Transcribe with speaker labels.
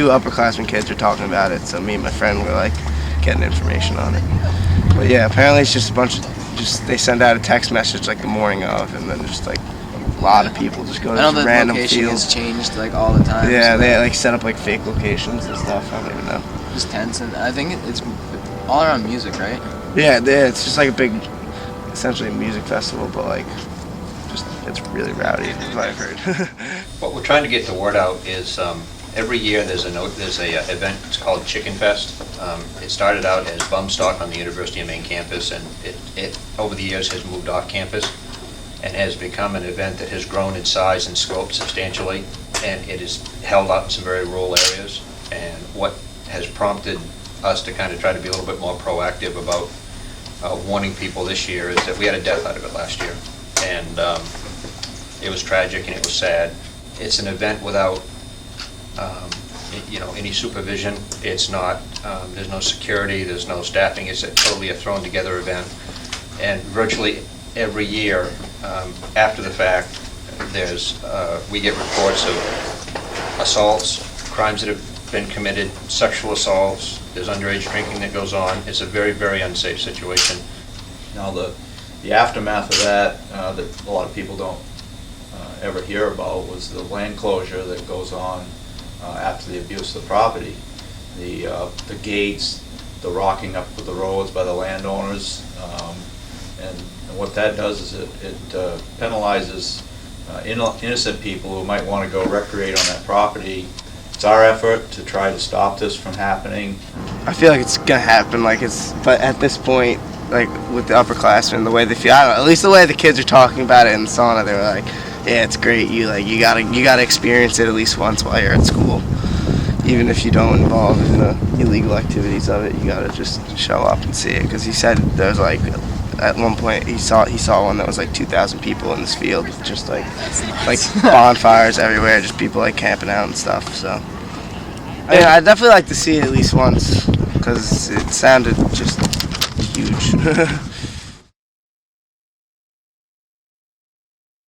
Speaker 1: 2 upperclassmen kids were talking about it, so me and my friend were like getting information on it. But yeah, apparently it's just a bunch of they send out a text message like the morning of, and then just like a lot of people just go to this random
Speaker 2: location
Speaker 1: fields.
Speaker 2: has changed like all the time.
Speaker 1: Yeah,
Speaker 2: so
Speaker 1: they like set up like fake locations and stuff. I don't even know.
Speaker 2: just tents, and I think it's all around music, right?
Speaker 1: Yeah, it's just like a big, essentially a music festival, but like, just it's really rowdy, is what I've heard.
Speaker 3: What we're trying to get the word out is every year there's a event. It's called Chickenfest. It started out as bum stock on the University of Maine campus, and it over the years has moved off campus and has become an event that has grown in size and scope substantially, and it is held out in some very rural areas. And what has prompted us to kind of try to be a little bit more proactive about warning people this year is that we had a death out of it last year, and it was tragic and it was sad. It's an event without any supervision. It's not, there's no security, there's no staffing. It's totally a thrown together event. And virtually every year after the fact, we get reports of assaults, crimes that have been committed, sexual assaults, there's underage drinking that goes on. It's a very, very unsafe situation.
Speaker 4: Now the aftermath of that that a lot of people don't ever hear about was the land closure that goes on after the abuse of the property. The gates, the rocking up of the roads by the landowners, and what that does is it penalizes innocent people who might want to go recreate on that property. It's our effort to try to stop this from happening.
Speaker 1: I feel like it's gonna happen, but at this point, like with the upperclassmen, the way they feel, I don't know, at least the way the kids are talking about it in the sauna, they were like, yeah, it's great. You gotta experience it at least once while you're at school. Even if you don't involve in the illegal activities of it, you gotta just show up and see it. Because he said there's like, at one point he saw one that was like 2,000 people in this field, with just like bonfires everywhere, just people like camping out and stuff. So yeah, I'd definitely like to see it at least once because it sounded just huge.